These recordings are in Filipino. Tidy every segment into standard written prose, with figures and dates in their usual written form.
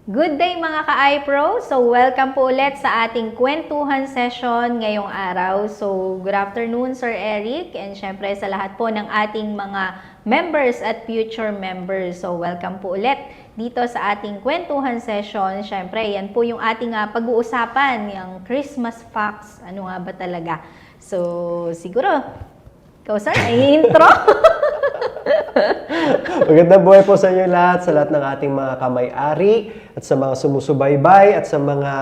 Good day mga ka-iPro! So welcome po ulit sa ating kwentuhan session ngayong araw. So good afternoon Sir Eric and syempre sa lahat po ng ating mga members at future members. So welcome po ulit dito sa ating kwentuhan session. Syempre yan po yung ating pag-uusapan, yung Christmas facts. Ano nga ba talaga? So siguro, ikaw sir, ay intro. Magandang buhay po sa inyo lahat, sa lahat ng ating mga kamay-ari at sa mga sumusubaybay at sa mga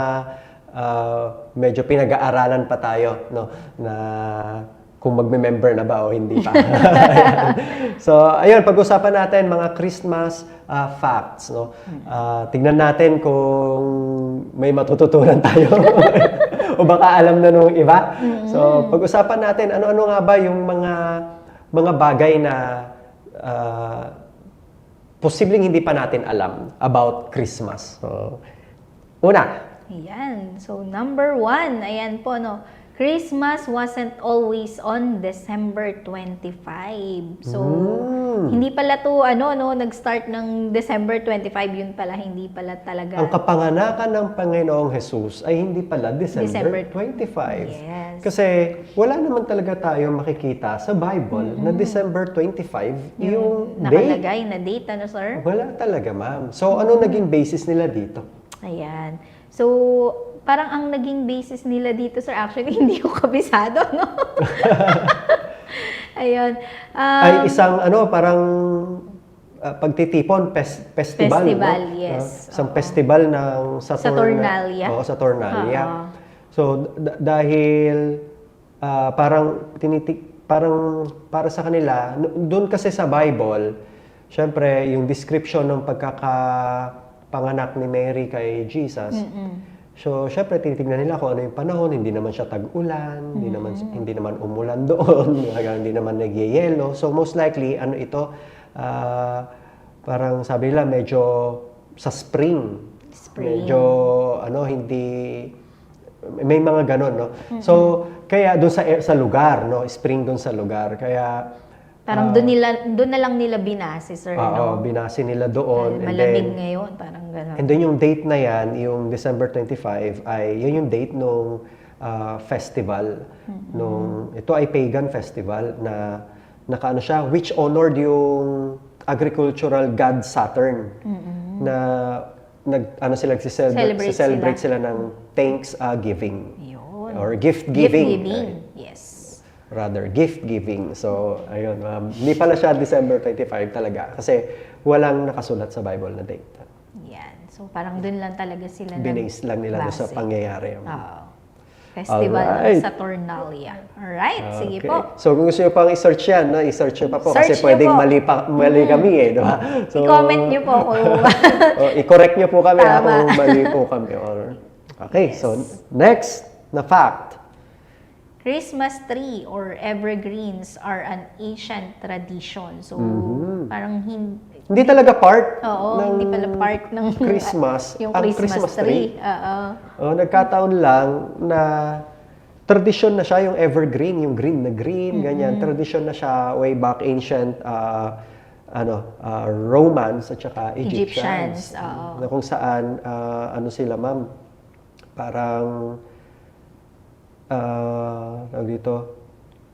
medyo pinag-aaralan pa tayo, no, na kung magme-member na ba o hindi pa. So, ayun, pag-usapan natin mga Christmas facts, no. Tignan natin kung may matututunan tayo o baka alam na nung iba. So, pag-usapan natin ano-ano nga ba yung mga bagay na posibleng hindi pa natin alam about Christmas. So, una. Ayan. So, number 1, ayan po, no. Christmas wasn't always on December 25. So, hindi pala to, nag-start ng December 25, yun pala, hindi pala talaga. Ang kapanganakan ng Panginoong Jesus ay hindi pala December 25. Yes. Kasi wala naman talaga tayo makikita sa Bible na December 25 yung nakalagay date. na date, ano sir? Wala talaga, ma'am. So, ano naging basis nila dito? Ayan. So, parang ang naging basis nila dito, sir, actually, hindi ko kabisado, no? Ayun. Ay isang parang pagtitipon, festival. Festival, no? yes. Isang festival ng Saturnalia. Oo, Saturnalia. So, dahil parang para sa kanila, doon kasi sa Bible, syempre, yung description ng pagkakapanganak ni Mary kay Jesus, so, syempre, tinitingnan nila kung ano yung panahon, hindi naman siya tag-ulan, hindi naman umulan doon, hindi naman nagyayelo. So, most likely, ito, parang sabi nila, medyo sa spring. Medyo, hindi, may mga ganon, no? So, kaya doon sa lugar, no? Spring doon sa lugar. Kaya, parang doon na lang nila binase, sir, no? binase nila doon. Malamig ngayon, parang gano'n. And then yung date na yan, yung December 25, yun yung date nung festival. Ito ay pagan festival na nakaano siya, which honored yung agricultural god Saturn. Na celebrate sila ng thanksgiving. Yun. Or gift giving. Yes. Rather, gift giving. So, ayun, hindi pala siya December 25 talaga kasi walang nakasulat sa Bible na date. Yan. So, parang dun lang talaga sila Binase lang nila doon sa pangyayari. Festival Alright. ng Saturnalia. Alright, sige po. So, kung gusto nyo pang i-search yan, i-search nyo pa po Search kasi nyo pwedeng po. mali kami di ba? So, I-comment nyo po kung i-correct nyo po kami Tama. kung mali po kami. Okay, so next na fact. Christmas tree or evergreens are an ancient tradition. So, parang Hindi talaga part hindi pala part ng Christmas, yung ang Christmas tree. Nagkataon lang na tradisyon na siya yung evergreen, yung green na green, ganyan. Tradisyon na siya way back ancient Romans at saka Egyptians. Na kung saan sila, ma'am, parang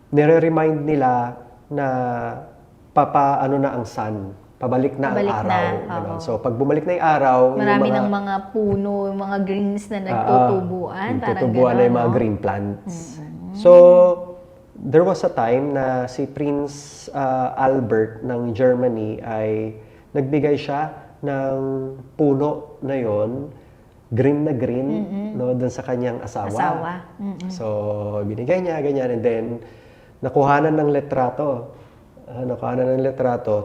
nire-remind nila na na ang sun. Pabalik na ang araw. So, pag bumalik na yung araw, marami ng mga puno, yung mga greens na nagtutubuan. Nagtutubuan na yung mga green plants. So, there was a time na si Prince Albert ng Germany ay nagbigay siya ng puno na yon, green na green, no, dun sa kanyang asawa. So, binigay niya, ganyan, and then, nakuhanan ng litrato.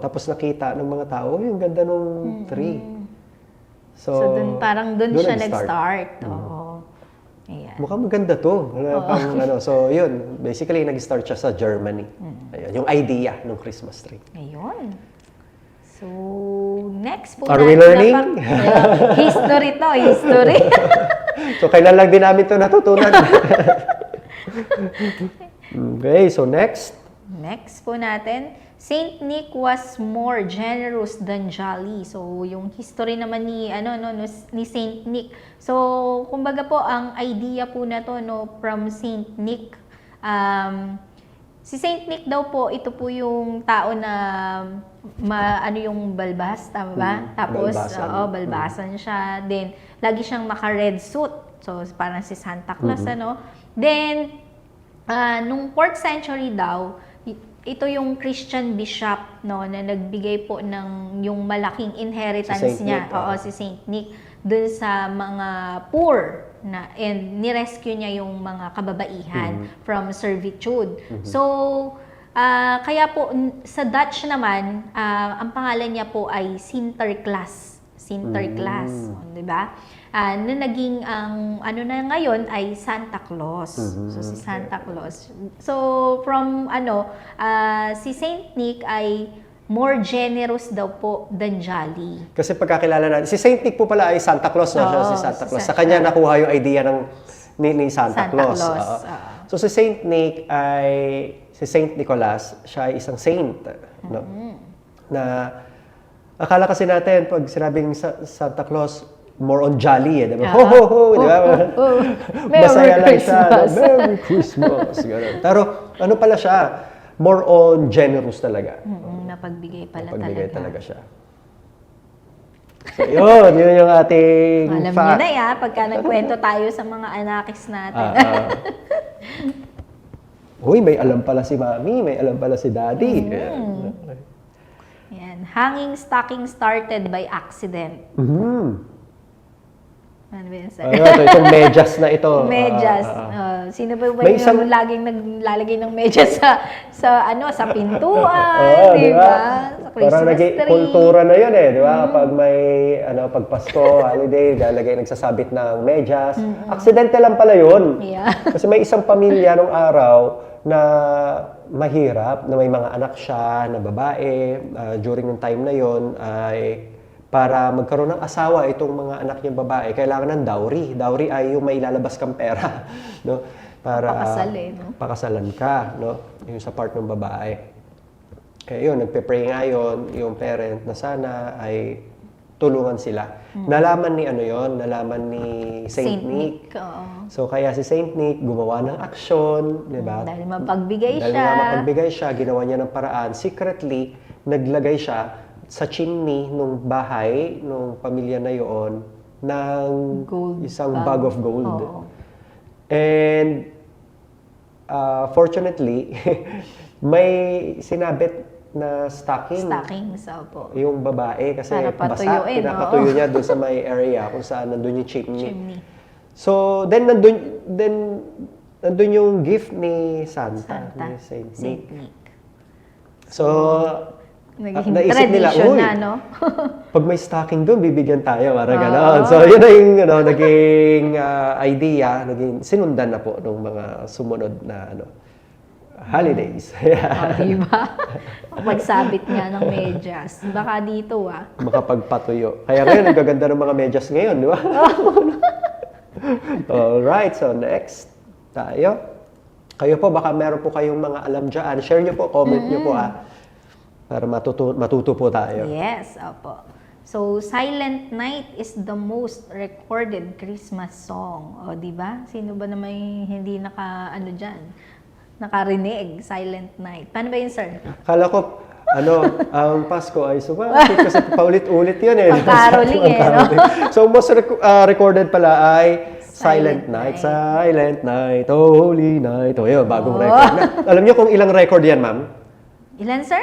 Tapos nakita ng mga tao, yung ganda ng tree. So parang dun siya nag-start. Ayan. Mukhang maganda to. So, yun. Basically, nag-start siya sa Germany. Ayun, yung idea ng Christmas tree. Ayun. So, next po Are we learning? History to, history. So, kailan lang din namin ito natutunan. Okay, so next. Next po natin, Saint Nick was more generous than jolly. So, yung history naman ni ni Saint Nick. So, kumbaga po ang idea po na to from Saint Nick, si Saint Nick daw po, ito po yung tao na yung balbas, tama ba? Tapos, balbasan. Balbasan siya. Then, lagi siyang naka-red suit. So, parang si Santa Claus, Then, nung 4th century daw, ito yung Christian bishop na nagbigay po ng yung malaking inheritance Si Saint niya. Nick, Si Saint Nick dun sa mga poor and ni-rescue niya yung mga kababaihan from servitude. So, kaya po sa Dutch naman, ang pangalan niya po ay Sinterklaas. Sinterklaas, di ba? Na naging ang na ngayon ay Santa Claus. So si Santa Claus. So from si Saint Nick ay more generous daw po than jolly. Kasi pagkakilala natin, si Saint Nick po pala ay Santa Claus, no? Siya si Santa Claus. Sa kanya nakuha yung idea ni Santa Claus. So si Saint Nick si Saint Nicholas, siya ay isang saint, no? Na akala kasi natin pag sinabing Santa Claus, more on jolly, di ba? Ho, ho, ho, di ba? Masaya lang siya. Merry Christmas. Ganun. Pero ano pala siya? More on generous talaga. Napagbigay pala Napagbigay talaga siya. So, yun yung ating alam niyo na pagka nagkwento tayo sa mga anakis natin. Uy, may alam pala si Mami, may alam pala si Daddy. Yan. Hanging stocking started by accident. Ano ba yun, sir? Itong medyas na ito. Medyas. Sino ba May yung laging naglalagay ng medyas sa pintuan, di ba? Sa Christmas parang naging tree. kultura na yun di ba? Kapag may, pag Pasko, holiday, nagsasabit ng medyas. Aksidente lang pala yun. Yeah. Kasi may isang pamilya nung araw na mahirap, na may mga anak siya, na babae, during yung time na yun, ay para magkaroon ng asawa itong mga anak niyang babae, kailangan ng dowry. Dowry ay yung may lalabas kang pera, no? Para pakasalan ka, no? Yung sa part ng babae. Kaya yun, nagpe-pray nga yun, yung parent na sana ay tulungan sila. Nalaman ni Saint Nick. So kaya si Saint Nick gumawa ng aksyon, di ba? Dahil mapagbigay siya, ginawa niya ng paraan. Secretly, naglagay siya sa chimney nung bahay nung pamilya na yon ng isang bag of gold. And fortunately, may sinabit na stocking yung babae kasi basa, pinapatuyo niya doon sa may area kung saan nandun yung chimney. So then nandun yung gift ni Santa. Ni Saint Nick. So naging naisip nila, tradition pag may stocking doon, bibigyan tayo, parang gano'n. So, yun na yung naging idea, sinundan na po ng mga sumunod na holidays. Diba? Pagsabit nga ng medyas. Baka dito, makapagpatuyo. Kaya ngayon, ang gaganda ng mga medyas ngayon, di ba? Alright, so next tayo. Kayo po, baka meron po kayong mga alam dyan. Share nyo po, comment nyo po, para matuto po tayo. Yes, opo. So, Silent Night is the most recorded Christmas song. O, di ba? Sino ba naman hindi nakarinig? Silent Night. Paano ba yun, sir? Kala ko, ang Pasko ay sumasit kasi paulit-ulit yun Pang-caroling no? So, most recorded pala ay Silent Night. Silent Night, oh, Holy Night. O, yun, bagong record na. Alam niyo kung ilang record yan, ma'am? Ilan, sir?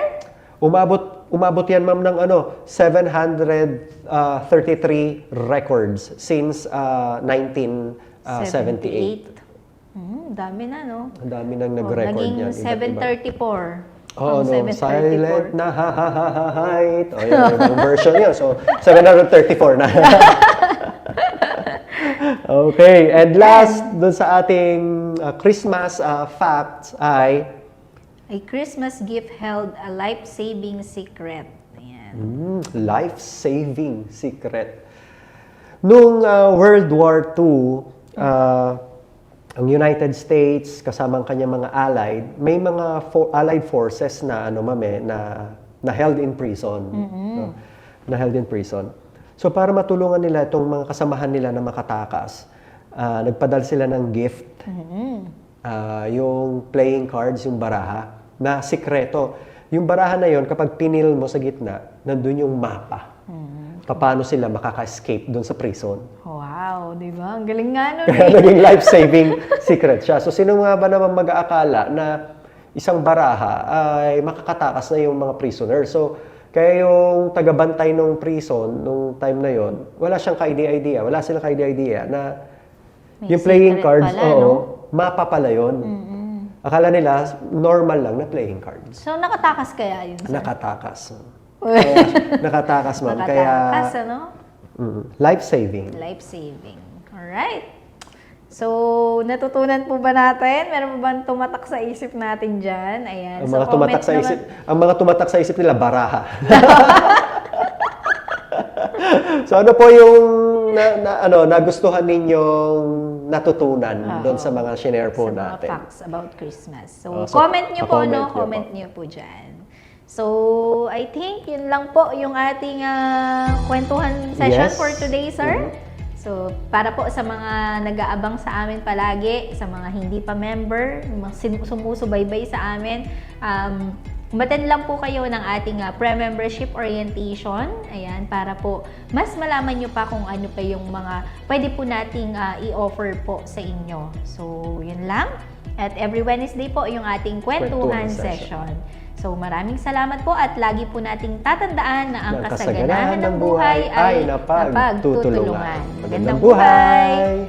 Umabot yan, ma'am, ng 733 records since 1978. Dami na, no? Ang dami nang nag-record naging yan. 734. Oo, no. Silent Night. O, yun, ibang version yun. So, 734 na. Okay. And last, dun sa ating Christmas facts ay a Christmas gift held a life-saving secret. Ayan. ang United States kasama ang kanyang mga allied, may mga allied forces na na held in prison, no? Na held in prison. So para matulungan nila itong mga kasamahan nila na makatakas, nagpadala sila ng gift. Yung playing cards, yung baraha, na sikreto. Yung baraha na yon, kapag pinil mo sa gitna, nandun yung mapa. Paano sila makaka-escape doon sa prison. Wow, di ba? Ang galing nga nun Kaya naging life-saving secret siya. So sino nga ba naman mag-aakala na isang baraha ay makakatakas na yung mga prisoner? So kaya yung tagabantay ng prison nung time na yon, wala siyang ka-idea. Wala silang ka-idea na May yung playing secret cards, pala, no? mapa pala yun. Akala nila, normal lang na playing cards. So, nakatakas kaya yun, sir? Nakatakas. Kaya, nakatakas, ma'am. Nakatakas, ano? Life-saving. Life-saving. Alright. So, natutunan po ba natin? Meron ba bang tumatak sa isip natin dyan? Ayan. Ang mga tumatak sa isip, ang mga tumatak sa isip nila, baraha. So ano po yung nagustuhan ninyong natutunan doon sa mga shinare po sa natin? mga facts about Christmas. So, So, comment nyo po, comment no? nyo Comment po. nyo po dyan. So, I think yun lang po yung ating kwentuhan session Yes. for today, sir. So, para po sa mga nag-aabang sa amin palagi, sa mga hindi pa member, mga sumusubaybay sa amin, umattend lang po kayo ng ating pre-membership orientation. Ayan, para po mas malaman nyo pa kung ano pa yung mga pwede po nating i-offer po sa inyo. So, yun lang. At every Wednesday po yung ating kwentuhan session. So, maraming salamat po at lagi po nating tatandaan na ang kasaganahan ng buhay ay napagtutulungan. Magandang buhay!